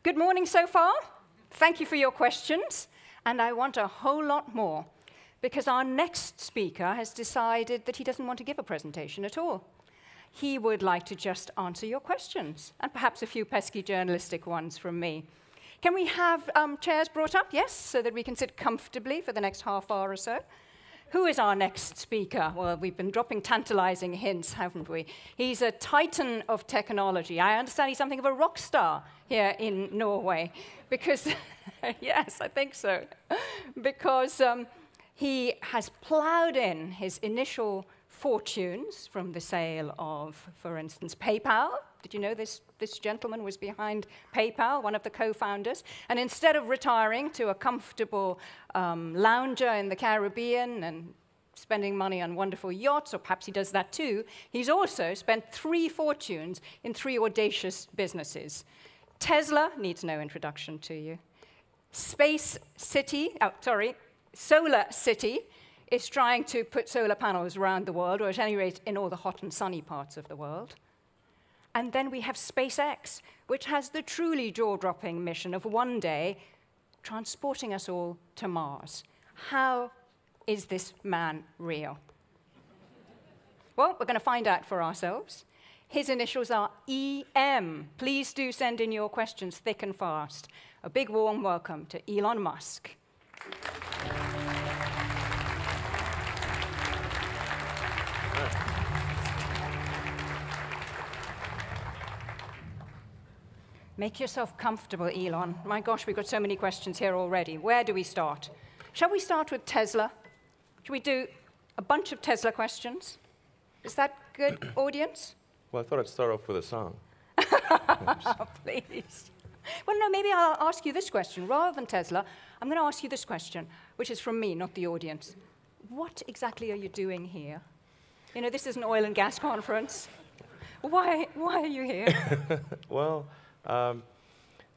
Good morning so far. Thank you for your questions. And I want a whole lot more, because our next speaker has decided that he doesn't want to give a presentation at all. He would like to just answer your questions, and perhaps a few pesky journalistic ones from me. Can we have chairs brought up? Yes, so that we can sit comfortably for the next half hour or so. Who is our next speaker? Well, we've been dropping tantalizing hints, haven't we? He's a titan of technology. I understand he's something of a rock star here in Norway, because, yes, I think so, because he has plowed in his initial fortunes from the sale of, for instance, PayPal. Did you know this gentleman was behind PayPal, one of the co-founders? And instead of retiring to a comfortable lounger in the Caribbean and spending money on wonderful yachts, or perhaps he does that too, he's also spent 3 fortunes in 3 audacious businesses. Tesla needs no introduction to you. Solar City is trying to put solar panels around the world, or at any rate in all the hot and sunny parts of the world. And then we have SpaceX, which has the truly jaw-dropping mission of one day transporting us all to Mars. How is this man real? Well, we're going to find out for ourselves. His initials are EM. Please do send in your questions thick and fast. A big warm welcome to Elon Musk. Make yourself comfortable, Elon. My gosh, we've got so many questions here already. Where do we start? Shall we start with Tesla? Should we do a bunch of Tesla questions? Is that good, audience? Well, I thought I'd start off with a song. Please. Well, no, maybe I'll ask you this question. Rather than Tesla, I'm going to ask you this question, which is from me, not the audience. What exactly are you doing here? You know, this is an oil and gas conference. Why are you here? Well,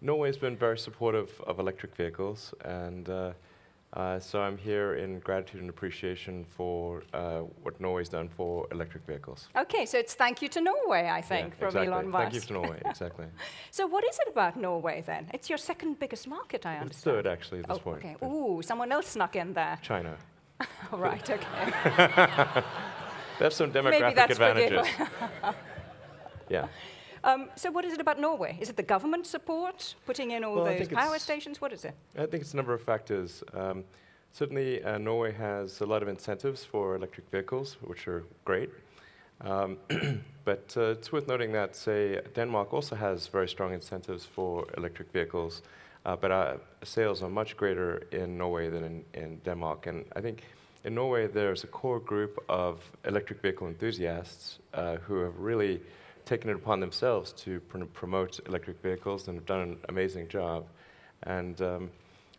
Norway's been very supportive of electric vehicles, and so I'm here in gratitude and appreciation for what Norway's done for electric vehicles. Okay, so it's thank you to Norway, I think, from exactly. Elon Musk. Thank you to Norway, exactly. So what is it about Norway, then? It's your second biggest market, I understand. It's third, actually, at this point. Okay. Ooh, someone else snuck in there. China. All right, okay. They have some demographic advantages. Yeah. So what is it about Norway? Is it the government support, putting in all those power stations? What is it? I think it's a number of factors. Certainly, Norway has a lot of incentives for electric vehicles, which are great. But it's worth noting that, say, Denmark also has very strong incentives for electric vehicles, but our sales are much greater in Norway than in Denmark. And I think in Norway, there's a core group of electric vehicle enthusiasts who have really taken it upon themselves to promote electric vehicles and have done an amazing job. And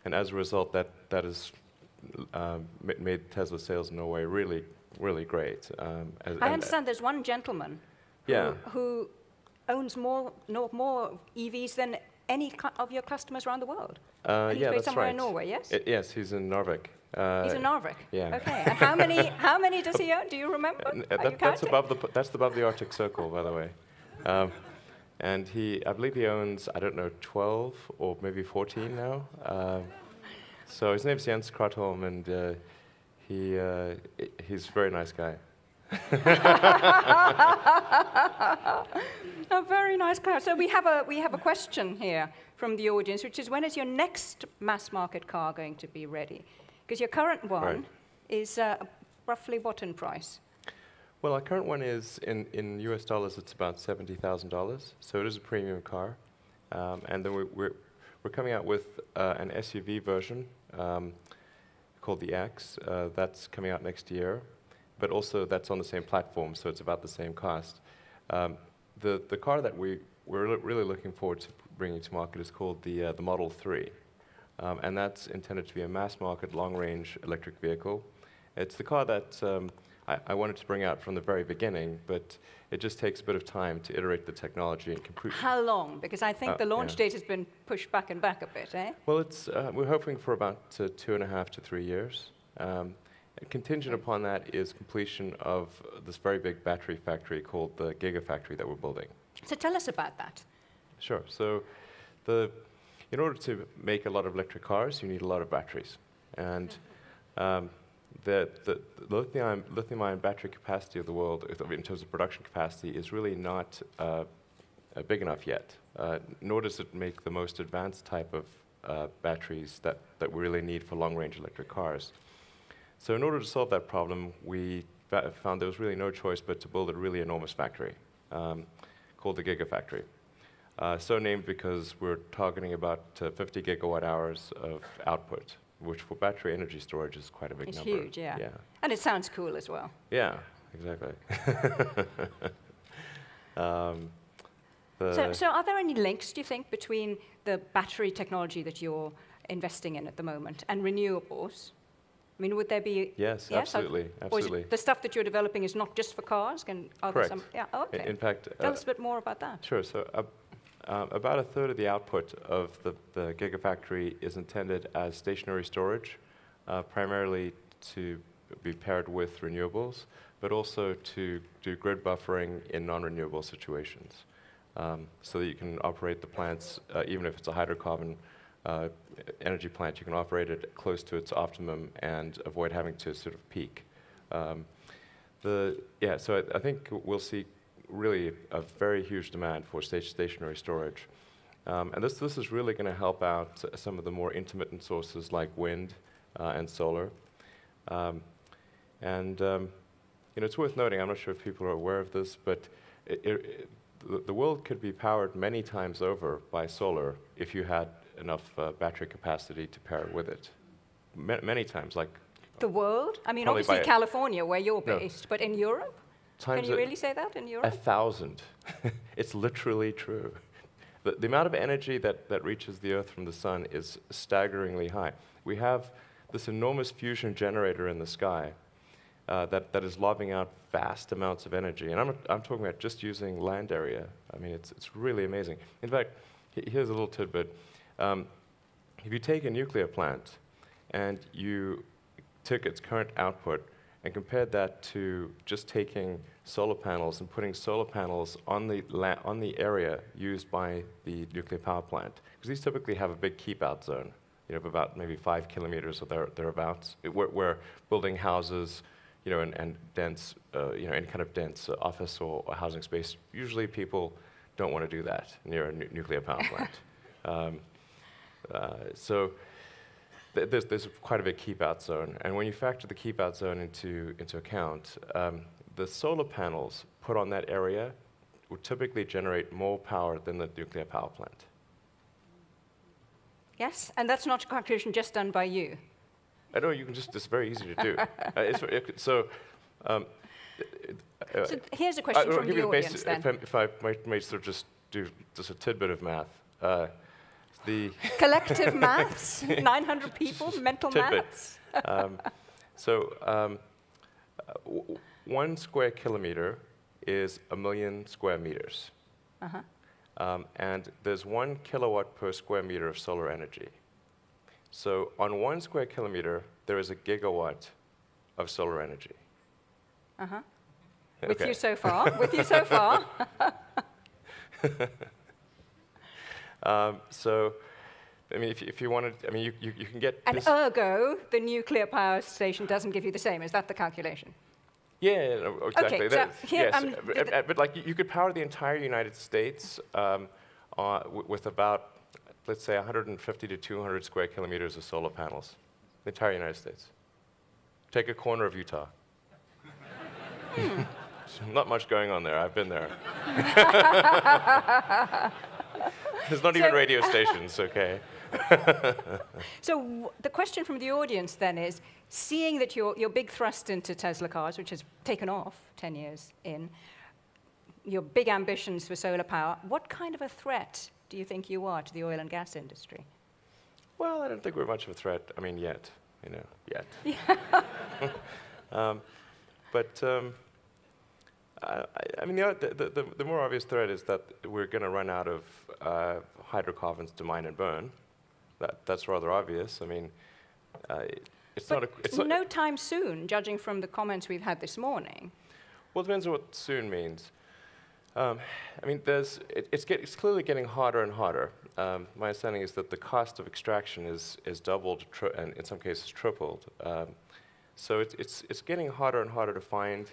as a result, that has made Tesla sales in Norway really, really great. I understand there's one gentleman who owns more EVs than any of your customers around the world. And he's based somewhere in Norway, yes? Yes, he's in Narvik. He's in Narvik? Yeah. Okay, and how many does he own? Do you remember? That's above the Arctic Circle, by the way. And I believe he owns, I don't know, 12 or maybe 14 now. So his name's Jens Kratholm, and he's a very nice guy. A very nice guy. So we have a question here from the audience, which is, when is your next mass market car going to be ready? Because your current one is roughly what in price? Well, our current one is, in US dollars, it's about $70,000. So it is a premium car. And then we're coming out with an SUV version called the X. That's coming out next year. But also, that's on the same platform, so it's about the same cost. The car that we're really looking forward to bringing to market is called the Model 3. And that's intended to be a mass-market, long-range electric vehicle. It's the car that I wanted to bring out from the very beginning, but it just takes a bit of time to iterate the technology and compute. How long? Because I think the launch date has been pushed back and back a bit, eh? Well, we're hoping for about 2.5 to 3 years. Contingent upon that is completion of this very big battery factory called the Gigafactory that we're building. So tell us about that. Sure. So the in order to make a lot of electric cars, you need a lot of batteries. And the lithium-ion battery capacity of the world, in terms of production capacity, is really not big enough yet, nor does it make the most advanced type of batteries that we really need for long-range electric cars. So in order to solve that problem, we found there was really no choice but to build a really enormous factory called the Gigafactory. So named because we're targeting about 50 gigawatt hours of output, which for battery energy storage is quite a big number. It's huge, yeah. And it sounds cool as well. Yeah, exactly. So are there any links, do you think, between the battery technology that you're investing in at the moment and renewables? I mean, would there be... Yes, absolutely. Or is it the stuff that you're developing is not just for cars? Correct. Yeah, okay. In fact... Tell us a bit more about that. Sure. So about a third of the output of the Gigafactory is intended as stationary storage, primarily to be paired with renewables, but also to do grid buffering in non-renewable situations. So that you can operate the plants, even if it's a hydrocarbon energy plant, you can operate it close to its optimum and avoid having to sort of peak. So I think we'll see really a very huge demand for stationary storage. And this is really going to help out some of the more intermittent sources like wind and solar. It's worth noting, I'm not sure if people are aware of this, but the world could be powered many times over by solar if you had enough battery capacity to pair with it. Many times, like... The world? I mean, obviously California, where you're based, but in Europe? Can you really say that, in Europe? 1,000. It's literally true. The amount of energy that reaches the Earth from the sun is staggeringly high. We have this enormous fusion generator in the sky that is lobbing out vast amounts of energy. And I'm talking about just using land area. I mean, it's really amazing. In fact, here's a little tidbit. If you take a nuclear plant and you took its current output and compared that to just taking solar panels and putting solar panels on the area used by the nuclear power plant, because these typically have a big keep-out zone, of about maybe 5 kilometers or thereabouts, where building houses, and dense, any kind of dense office or housing space. Usually, people don't want to do that near a nuclear power plant. So there's quite a big keep-out zone, and when you factor the keep-out zone into account, the solar panels put on that area would typically generate more power than the nuclear power plant. Yes, and that's not a calculation just done by you. I know it's very easy to do. So here's a question from the audience then. If I may sort of just do just a tidbit of math. The collective maths, 900 people, mental maths. 1 square kilometer is 1 million square meters. And there's 1 kilowatt per square meter of solar energy. So on 1 square kilometer, there is a gigawatt of solar energy. With you so far. With you so far. So, I mean, if you wanted, I mean, you can get. And ergo, the nuclear power station doesn't give you the same. Is that the calculation? Yeah, exactly. Okay, so here, yes, but like you could power the entire United States with about, let's say, 150 to 200 square kilometers of solar panels. The entire United States. Take a corner of Utah. Not much going on there. I've been there. There's not even radio stations, okay? So the question from the audience then is, seeing that your big thrust into Tesla cars, which has taken off 10 years in, your big ambitions for solar power, what kind of a threat do you think you are to the oil and gas industry? Well, I don't think we're much of a threat. I mean, yet, yet. I mean, the more obvious threat is that we're going to run out of hydrocarbons to mine and burn. That's rather obvious. I mean, it's no time soon, judging from the comments we've had this morning. Well, it depends on what soon means. I mean, it's clearly getting harder and harder. My understanding is that the cost of extraction is doubled, and in some cases tripled. So it's getting harder and harder to find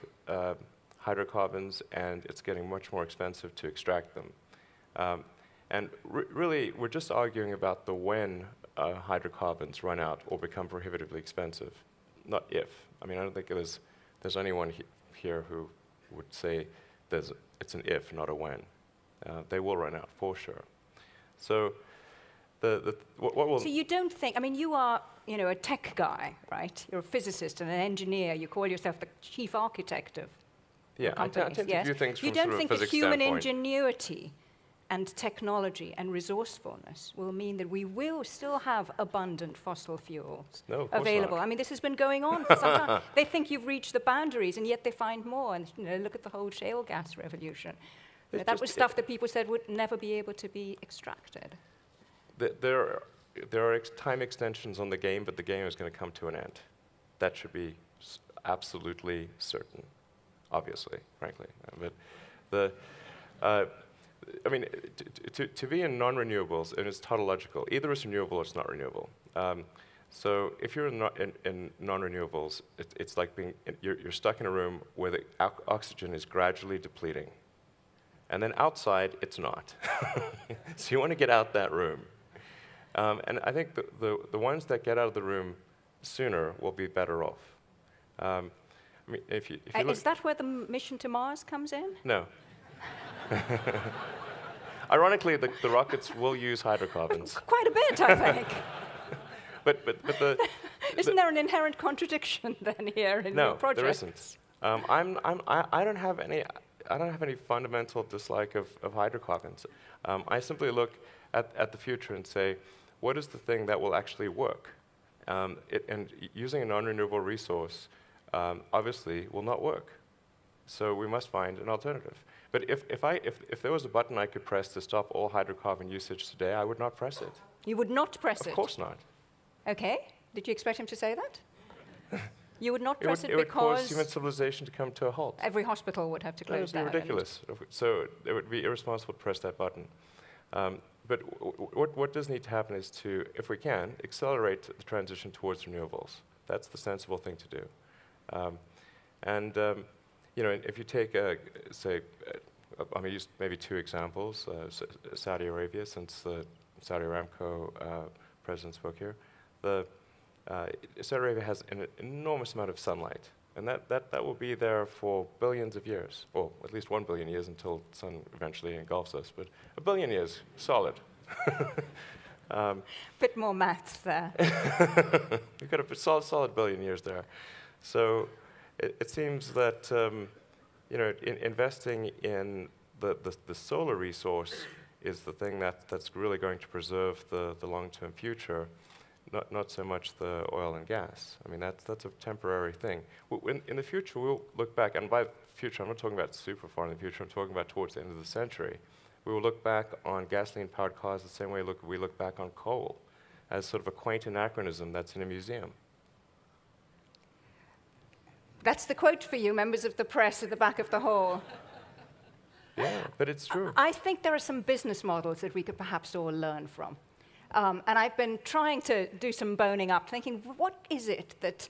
hydrocarbons, and it's getting much more expensive to extract them. And really, we're just arguing about the when hydrocarbons run out or become prohibitively expensive, not if. I mean, I don't think there's anyone here who would say it's an if, not a when. They will run out, for sure. So what will... So you don't think, I mean, you are, a tech guy, right? You're a physicist and an engineer. You call yourself the chief architect of companies. I tend to view things from you don't sort of think a that physics human standpoint. ingenuity and technology and resourcefulness will mean that we will still have abundant fossil fuels available? Not. I mean, this has been going on for some time. They think you've reached the boundaries, and yet they find more. And look at the whole shale gas revolution. That was stuff that people said would never be able to be extracted. There are time extensions on the game, but the game is going to come to an end. That should be absolutely certain, obviously, frankly. But I mean, to be in non-renewables, and it's tautological, either it's renewable or it's not renewable. So if you're in non-renewables, it's like you're stuck in a room where the oxygen is gradually depleting. And then outside, it's not. So you want to get out that room. And I think the ones that get out of the room sooner will be better off. I mean, if you look, is that where the mission to Mars comes in? No. Ironically, the rockets will use hydrocarbons. Quite a bit, I think. but Isn't there an inherent contradiction then here in your project? No, there isn't. I don't have any fundamental dislike of hydrocarbons. I simply look at the future and say, what is the thing that will actually work? And using a non-renewable resource obviously will not work. So we must find an alternative. But if there was a button I could press to stop all hydrocarbon usage today, I would not press it. You would not press it? Of course not. Okay. Did you expect him to say that? You would not press it because... It would cause human civilization to come to a halt. Every hospital would have to close down. That would be ridiculous. So it would be irresponsible to press that button. But what does need to happen is to, if we can, accelerate the transition towards renewables. That's the sensible thing to do. If you take, say, I'm going to use maybe two examples. Saudi Arabia, since the Saudi Aramco president spoke here. Saudi Arabia has an enormous amount of sunlight. And that will be there for billions of years. Well, at least 1 billion years until the sun eventually engulfs us. But 1 billion years, solid. Bit more maths there. We've got a solid billion years there. So it seems that investing in the solar resource is the thing that's really going to preserve the long-term future, not so much the oil and gas. I mean, that's a temporary thing. In the future, we'll look back, and by future, I'm not talking about super far in the future, I'm talking about towards the end of the century. We will look back on gasoline-powered cars the same way we look back on coal, as sort of a quaint anachronism that's in a museum. That's the quote for you, members of the press at the back of the hall. Yeah, but it's true. I think there are some business models that we could perhaps all learn from. And I've been trying to do some boning up, thinking, what is it that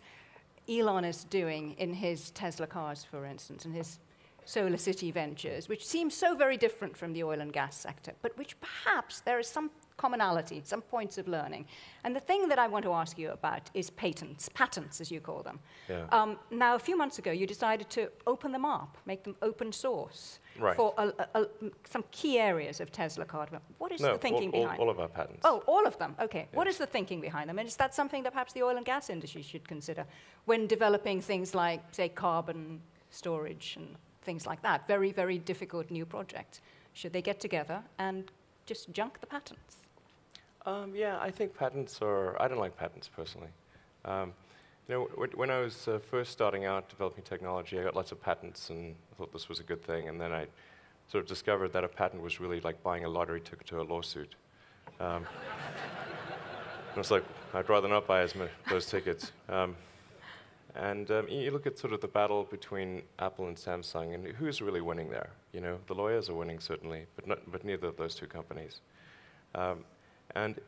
Elon is doing in his Tesla cars, for instance, and his Solar City ventures, which seems so very different from the oil and gas sector, but which perhaps there is some commonality, some points of learning. And the thing that I want to ask you about is patents, as you call them. Yeah. Now, a few months ago, you decided to open them up, make them open source for some key areas of Tesla car development. What is the thinking behind all of our patents. Oh, all of them, okay. Yes. What is the thinking behind them? And is that something that perhaps the oil and gas industry should consider when developing things like, say, carbon storage and things like that? Very, very difficult new projects. Should they get together and just junk the patents? Yeah, I think patents are... I don't like patents, personally. When I was first starting out developing technology, I got lots of patents, and I thought this was a good thing. And then I sort of discovered that a patent was really like buying a lottery ticket to a lawsuit. I was like, I'd rather not buy those tickets. And you look at sort of the battle between Apple and Samsung, and who's really winning there? You know, the lawyers are winning certainly, but neither of those two companies. And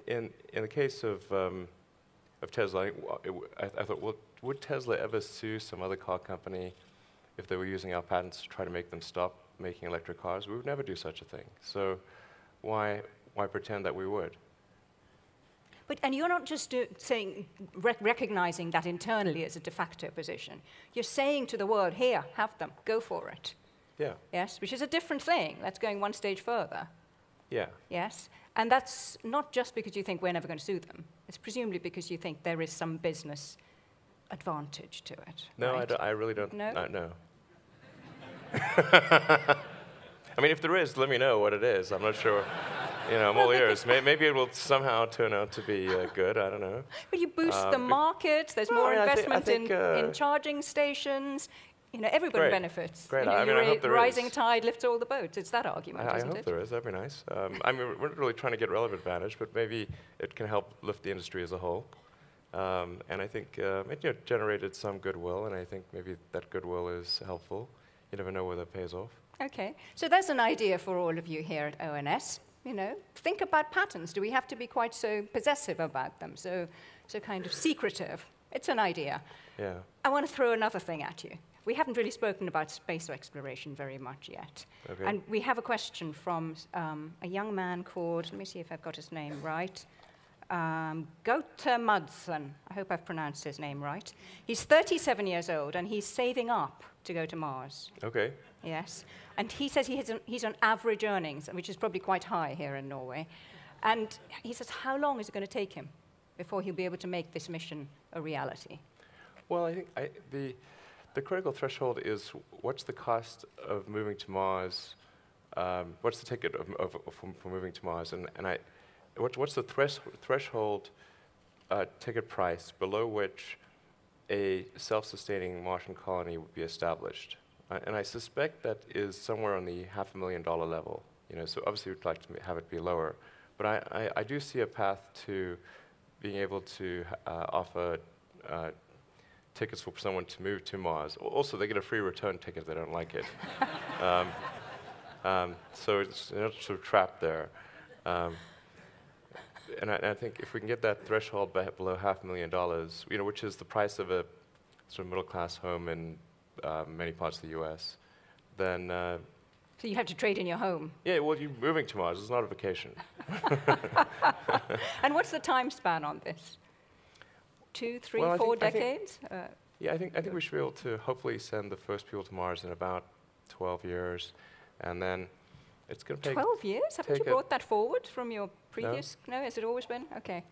in the case of Tesla, I thought, well, would Tesla ever sue some other car company if they were using our patents to try to make them stop making electric cars? We would never do such a thing. So why pretend that we would? And you're not just recognizing that internally as a de facto position. You're saying to the world, here, have them, go for it. Yeah. Yes, which is a different thing. That's going one stage further. Yeah. Yes, and that's not just because you think we're never going to sue them. It's presumably because you think there is some business advantage to it. No, right? I really don't. No? No. I mean, if there is, let me know what it is. I'm not sure. You know, I'm all ears. Maybe it will somehow turn out to be good. I don't know. But you boost the market. There's more investment in charging stations. You know, everybody benefits. Great. You know, I mean, I hope there rising is. tide lifts all the boats. It's that argument, isn't it? I hope there is. That'd be nice. I mean, we're not really trying to get relative advantage, but maybe it can help lift the industry as a whole. And I think it generated some goodwill, and I think maybe that goodwill is helpful. You never know whether it pays off. Okay. So there's an idea for all of you here at ONS. You know, think about patents. Do we have to be quite so possessive about them, so kind of secretive? It's an idea. Yeah. I want to throw another thing at you. We haven't really spoken about space exploration very much yet. Okay. And we have a question from a young man called, let me see if I've got his name right, Gautamudson. I hope I've pronounced his name right. He's 37 years old, and he's saving up to go to Mars. Okay. Yes. And he says he's on average earnings, which is probably quite high here in Norway. And he says, how long is it going to take him before he'll be able to make this mission a reality? Well, I think the critical threshold is what's the cost of moving to Mars? What's the ticket for moving to Mars? And what's the threshold ticket price below which a self-sustaining Martian colony would be established? And I suspect that is somewhere on the $500,000 level. You know, so obviously we'd like to have it be lower, but I do see a path to being able to offer tickets for someone to move to Mars. Also, they get a free return ticket if they don't like it. So it's not sort of trapped there. And I think if we can get that threshold below $500,000, you know, which is the price of a sort of middle-class home in many parts of the U.S., then... So you have to trade in your home? Yeah, well, you're moving to Mars. It's not a vacation. And what's the time span on this? 2, 3, well, 4 decades? Yeah, I think we should be able to hopefully send the first people to Mars in about 12 years, and then it's going to take... 12 years? Haven't you brought that forward from your previous... No, has it always been? Okay.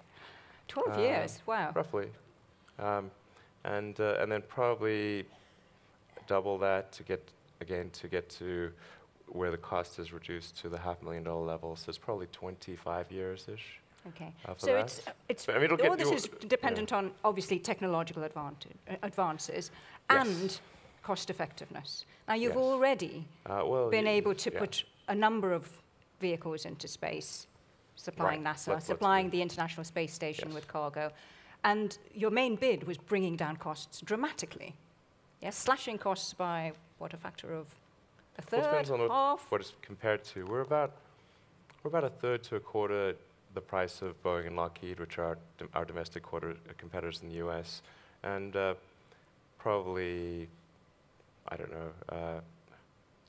12 years, wow. Roughly. And then probably double that to get to where the cost is reduced to the $500,000 level. So it's probably 25 years-ish. Okay. So it's I mean, all this is dependent on, obviously, technological advances and cost effectiveness. Now, you've already been able to put a number of vehicles into space, supplying NASA, supplying the International Space Station with cargo. And your main bid was bringing down costs dramatically. Yes, slashing costs by, what, a factor of a third, well, it depends on half? what it's compared to. We're about a third to a quarter the price of Boeing and Lockheed, which are our domestic competitors in the U.S., and probably, I don't know,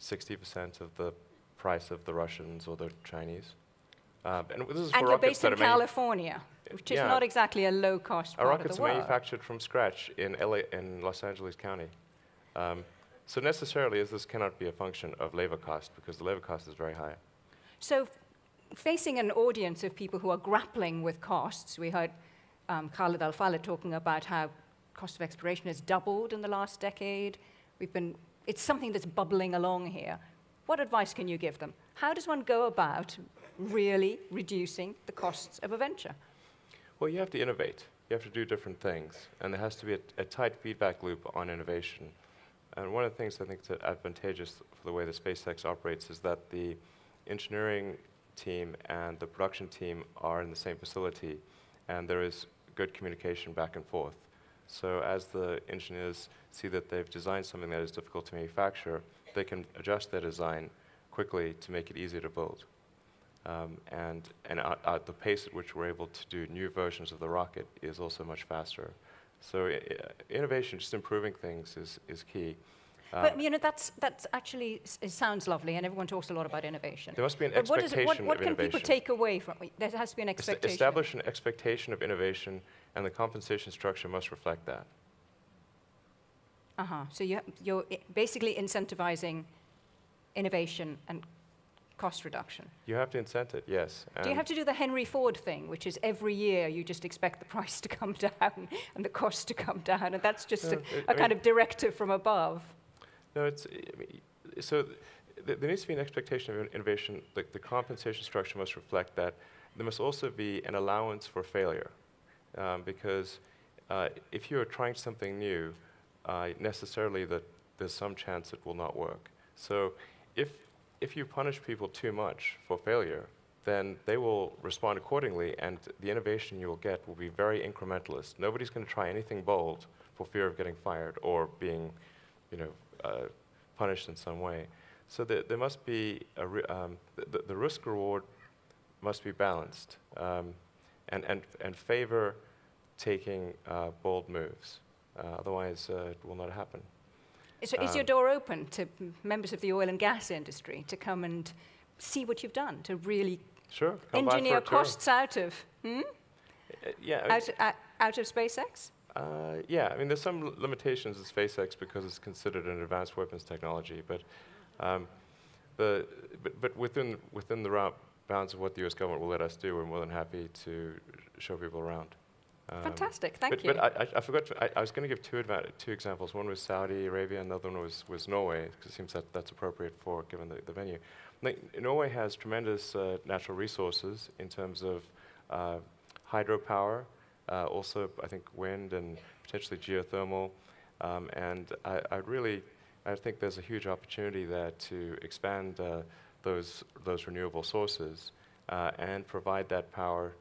60% of the price of the Russians or the Chinese. And this is for you're based in California, which is not exactly a low-cost part of the world. Our rockets are manufactured from scratch in Los Angeles County. So necessarily, this cannot be a function of labor cost, because the labor cost is very high. So facing an audience of people who are grappling with costs, we heard Carla Del Falle talking about how cost of exploration has doubled in the last decade. It's something that's bubbling along here. What advice can you give them? How does one go about really reducing the costs of a venture? Well, you have to innovate. You have to do different things. And there has to be a tight feedback loop on innovation. And one of the things I think that's advantageous for the way that SpaceX operates is that the engineering team and the production team are in the same facility, and there is good communication back and forth. So as the engineers see that they've designed something that is difficult to manufacture, they can adjust their design quickly to make it easier to build. And at the pace at which we're able to do new versions of the rocket is also much faster. So innovation, just improving things, is key. But you know, that's actually it sounds lovely, and everyone talks a lot about innovation. There must be an but expectation of innovation. What can people take away from it? There has to be an expectation. Establish an expectation of innovation, and the compensation structure must reflect that. So you're basically incentivizing innovation and cost reduction. You have to incent it, yes. Do you have to do the Henry Ford thing, which is every year you just expect the price to come down and the cost to come down, and that's just a kind of directive from above? No, there needs to be an expectation of innovation. The compensation structure must reflect that. There must also be an allowance for failure, because if you're trying something new, necessarily there's some chance it will not work. So if you punish people too much for failure, then they will respond accordingly, and the innovation you will get will be very incrementalist. Nobody's going to try anything bold for fear of getting fired or being, punished in some way. So there must be the risk-reward must be balanced, and favor taking bold moves. Otherwise, it will not happen. So is your door open to members of the oil and gas industry to come and see what you've done, to really engineer costs out of out of SpaceX? Yeah, I mean, there's some limitations of SpaceX because it's considered an advanced weapons technology, but within the bounds of what the U.S. government will let us do, we're more than happy to show people around. Fantastic, thank you. But I forgot, I was going to give two examples. One was Saudi Arabia, and the other one was Norway, because it seems that that's appropriate given the venue. Norway has tremendous natural resources in terms of hydropower, also I think wind and potentially geothermal, and I think there's a huge opportunity there to expand those renewable sources and provide that power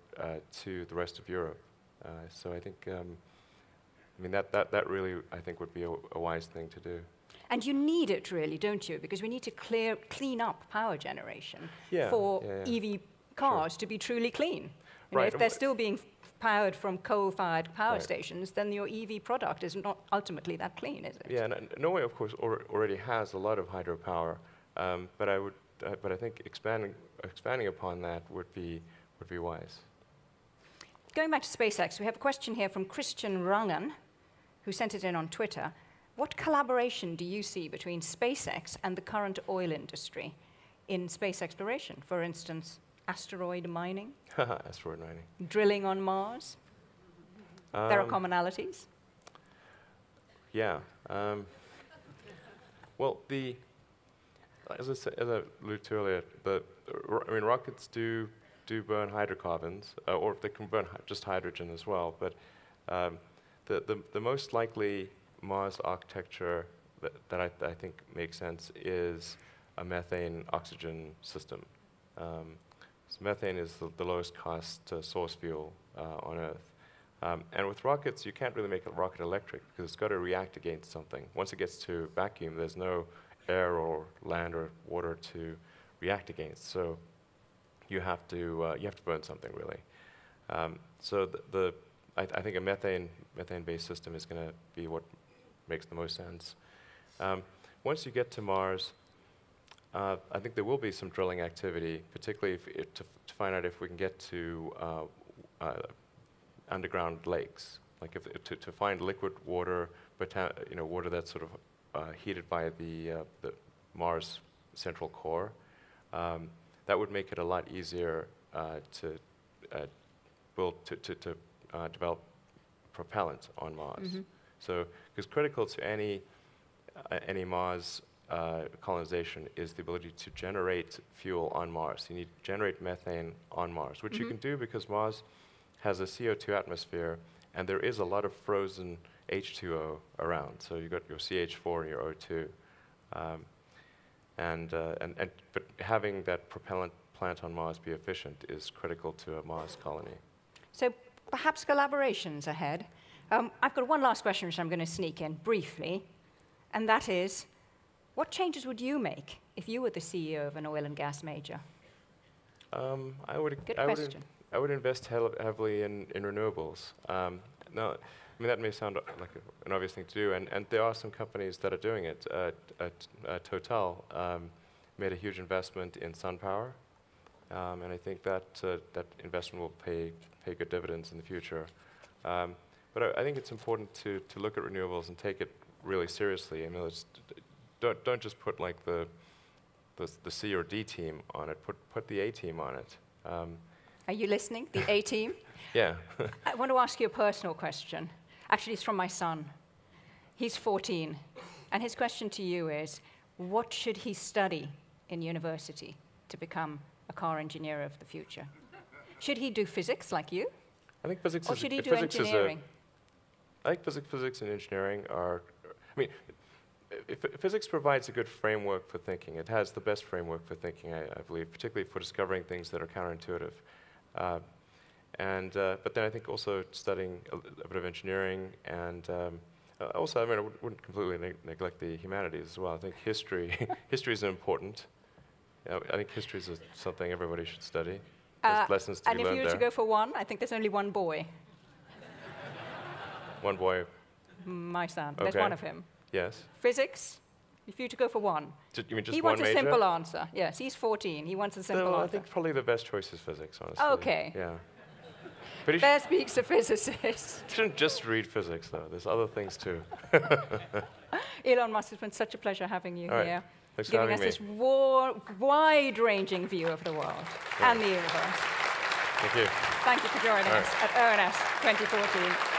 to the rest of Europe. So I think, that really, I think, would be a wise thing to do. And you need it really, don't you? Because we need to clean up power generation for EV cars to be truly clean. You know, if they're still being powered from coal-fired power stations, then your EV product is not ultimately that clean, is it? Yeah, Norway, of course, already has a lot of hydropower, but I think expanding upon that would be wise. Going back to SpaceX, we have a question here from Christian Rangan, who sent it in on Twitter. What collaboration do you see between SpaceX and the current oil industry in space exploration? For instance, asteroid mining? Asteroid mining. Drilling on Mars? There are commonalities? Yeah. Well, as I alluded to earlier, rockets do burn hydrocarbons, or they can burn just hydrogen as well. But the most likely Mars architecture that I think makes sense is a methane-oxygen system. So methane is the lowest cost source fuel on Earth. And with rockets, you can't really make a rocket electric because it's got to react against something. Once it gets to vacuum, there's no air or land or water to react against. So you have to burn something really. So I think a methane-based system is going to be what makes the most sense. Once you get to Mars, I think there will be some drilling activity, particularly to find out if we can get to underground lakes, like to find liquid water, but water that's sort of heated by the Mars central core. That would make it a lot easier to develop propellant on Mars. Mm-hmm. So, because critical to any Mars colonization is the ability to generate fuel on Mars. You need to generate methane on Mars, which you can do because Mars has a CO2 atmosphere, and there is a lot of frozen H2O around. So you've got your CH4 and your O2. But having that propellant plant on Mars be efficient is critical to a Mars colony. So perhaps collaborations ahead. I've got one last question which I'm going to sneak in briefly, and that is, what changes would you make if you were the CEO of an oil and gas major? Good question. I would invest heavily in renewables. Now, I mean, that may sound like an obvious thing to do, and there are some companies that are doing it. Total made a huge investment in sun power, and I think that that investment will pay good dividends in the future. But I think it's important to look at renewables and take it really seriously. I mean, don't just put like the C or D team on it. Put the A team on it. Are you listening? The A team? Yeah. I want to ask you a personal question. Actually, it's from my son. He's 14, and his question to you is, what should he study in university to become a car engineer of the future? Should he do physics like you? I think physics or should he do engineering? I think physics and engineering are, I mean, physics provides a good framework for thinking. It has the best framework for thinking, I believe, particularly for discovering things that are counterintuitive. But then I think also studying a bit of engineering and also, I mean, I wouldn't completely neglect the humanities as well. I think history is important. I think history is something everybody should study. There's lessons to be learned there. And if you were to go for one, I think there's only one boy. One boy? My son. Okay. There's one of him. Yes. Physics, if you were to go for one. You mean just he one wants major? a simple answer. Yes, he's 14. He wants a simple answer. I think probably the best choice is physics, honestly. Okay. Yeah. But there speaks a physicist. You shouldn't just read physics, though. There's other things, too. Elon Musk, it's been such a pleasure having you here. Thanks giving for us having me. this wide-ranging view of the world and the universe. Thank you. Thank you for joining us at ONS 2014.